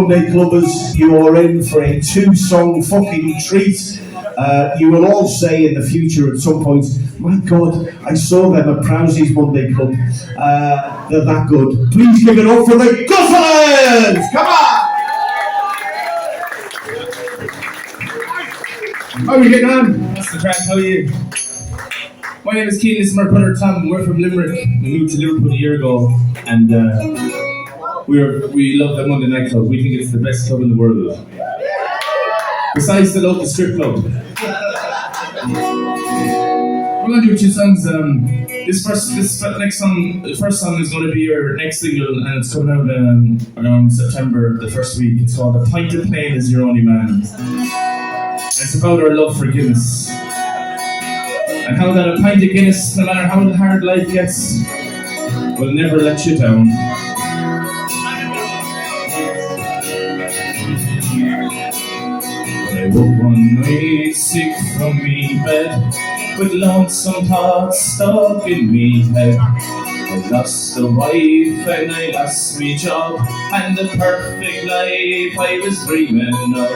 Monday Clubbers, you are in for a 2-song fucking treat. You will all say in the future at some point, my God, I saw them at Prowsey's Monday Club. They're that good. Please give it up for the Guzzlers! Come on! How are you getting on? That's the crack, how are you? My name is Keane, this is my brother Tom. We're from Limerick. We moved to Liverpool a year ago, and we love the Monday Night Club. We think it's the best club in the world. Besides the local strip club. We're going to do 2 songs. This next song, the first song is going to be our next single, and it's coming out around September, the first week. It's called A Pint of Plain Is Your Only Man. It's about our love for Guinness. And how that a pint of Guinness, no matter how hard life gets, will never let you down. I woke one night sick from me bed, with lonesome thoughts stuck in me head. I lost a wife and I lost me job, and the perfect life I was dreaming of.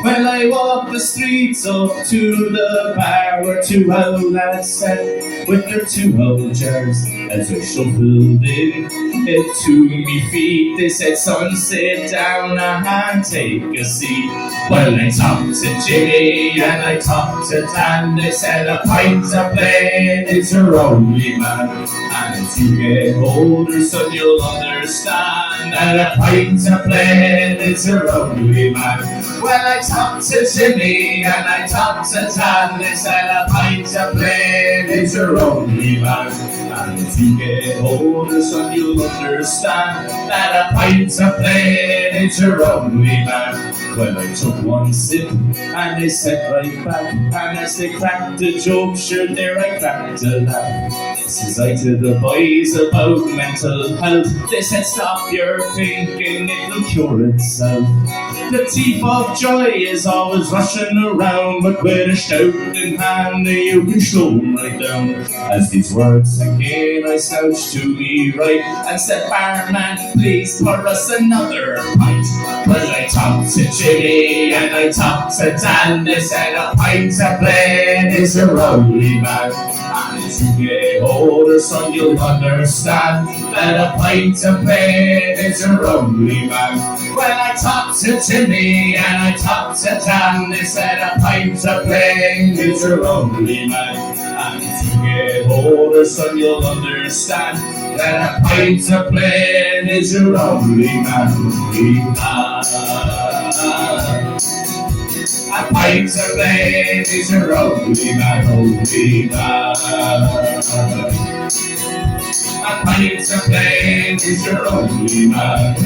Well, I walked the streets up to the bar where 2 old lads sat with their 2 old jars. As I shuffled in it to me feet, they said, son, sit down and take a seat. Well, I talked to Jimmy and I talked to Dan. They said a pint of plain is your only man. And as you get older, son, you'll understand that a pint of plain is your only man. Well, I talked to Jimmy and I talked to Dan. They said a pint of plain is your only man. And as you get older, son, you'll understand that a pint of plain is your only man. Well, I took 1 sip and they sat right back, and as they cracked the joke, sure there I cracked a laugh. Says I to the boys about mental health, they said stop your thinking, it'll cure itself. The thief of joy is always rushing around, but with a shout in hand you can slow him right down. As these words sank in, I slouched to me right and said, barman, please pour us another pint. Well, I talked to Jimmy and I talked to Dan. They said a pint of plain is your only man. And as you get older, son, you'll understand that a pint of plain is your only man. Well, I talked to Jimmy and I talked to Dan. They said a pint of plain is your only man. And as you get older, son, you'll understand that a pint of plain is your only man. A pint of plain is your only man, only man. A pint of plain is your only man.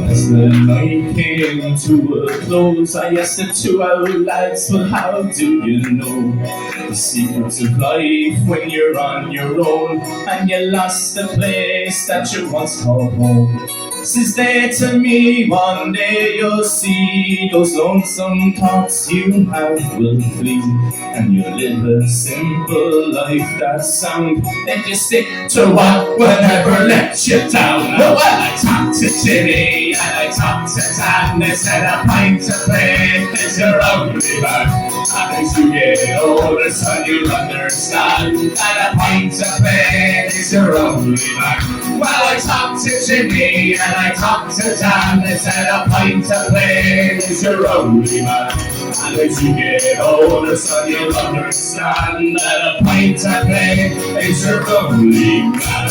As the night came to a close, I asked the 2 old lads, well, how do you know the secrets of life when you're on your own and you lost the place that you once called home? Says they to me, one day you'll see those lonesome thoughts you have will flee, and you'll live a simple life that sound. If you stick to what will never let you down. Well, I talked to Jimmy and I talked to Dan. They said a pint of plain is your only man. And as you get older, son, you'll understand that a pint of plain is your only man. Well, I talked to Jimmy and I talked to Dan. They said a pint of plain is your only man. And as you get older, son, you'll understand that a pint of plain is your only man.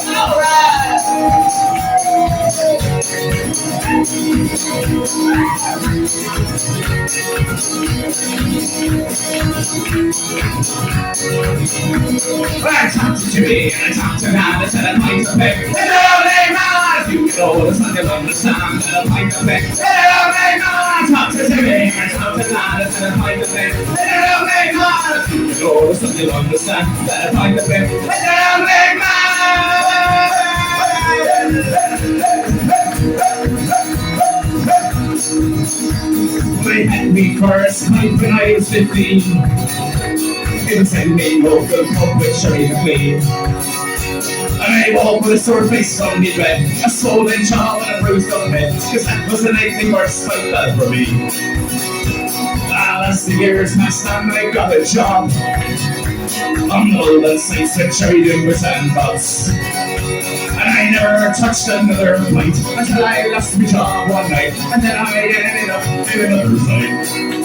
Alright! Well, I talked to Jimmy and I talked to Dan. They said a pint of plain is your only man. As you get older, son, you'll understand that a pint of plain is your only man. I talked to Jimmy and I talked to Dan. They said a pint of plain is your only man. As you get older, son, you'll understand that a pint of plain is your only man. me first night when I was 15. It was in me local pub with Sherry McLean. And I walked with a sore face on me bed, a swollen jaw and a bruised up head, cause that was the nightly worst fight that for me. As the years passed on, I got a job on the London Saints with trading with sandbox. And I never touched another pint until I lost my job one night, and then I ended up in another fight.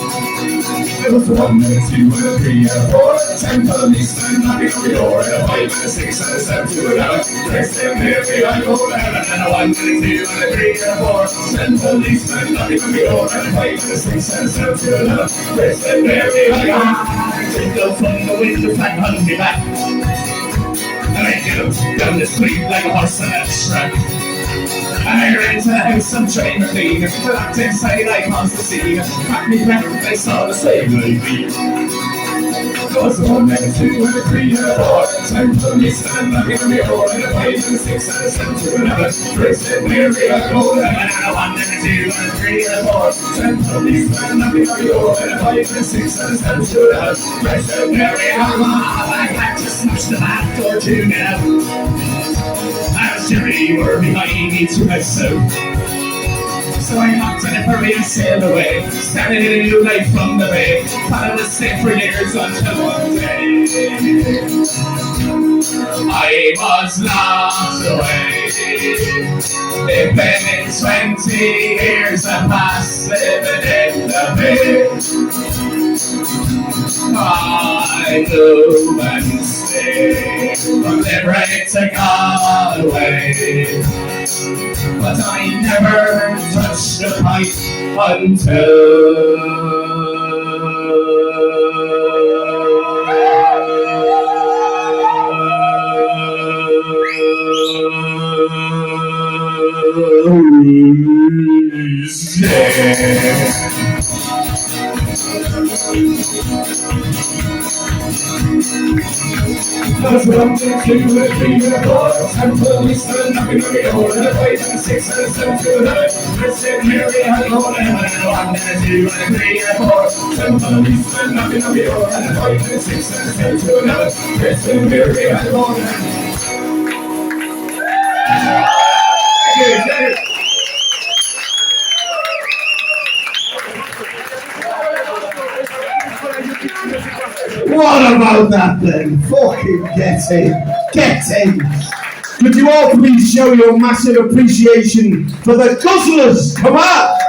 It was 1 and a 2 and a 3 and a 4 and a 10 policemen knocking on the door, and a 5 and a 6 and a 7 to 11. They still near me, I go down, and then a 1 and a 2 and a 3 and a 4 10 policemen knocking on the door, and a 5 and a 6 and a 7 to 11. They still near me, I go down. Window from the window flat on me back, and I get up down the street like a horse on a track. I ran into the house and trained McLean. Locked inside, I caused the scene. Cracked me back, I saw the slave lady. Goes 1 and a 2 and a 3 and a 4 10 policemen knocking on the door, and a 5 and a 6 and a 7 to 11. Twisted Mary, I go down, and a 1 and a 2 and a 3 and a 4 10 policemen knocking on the door, and a 5 and a 6 and a 7 to 11. Twisted Mary, I go down, I had to smash the back door to now. Jerry were behind me to my south. So I hopped in a hurry and sailed away, started a new life from the bay. Thought I was safe for years until one day I was lost away. It's been 20 years I passed living in the bay. I move and stay from Limerick to Galway, but I never touched a pipe until That's what I'm gonna do with 3 and a 4 10 policemen knocking on the door, and a 5 and a 6 and a 7 to 11. Twisted Mary, I go down, and a 1 and a 2 and a 3 and a 4 10 policemen knocking on the door, and a 5 and a 6 and a 7 to 11. Twisted Mary, I go down. What about that then? Fucking get in. Get in. Could you all please show your massive appreciation for the Guzzlers? Come on!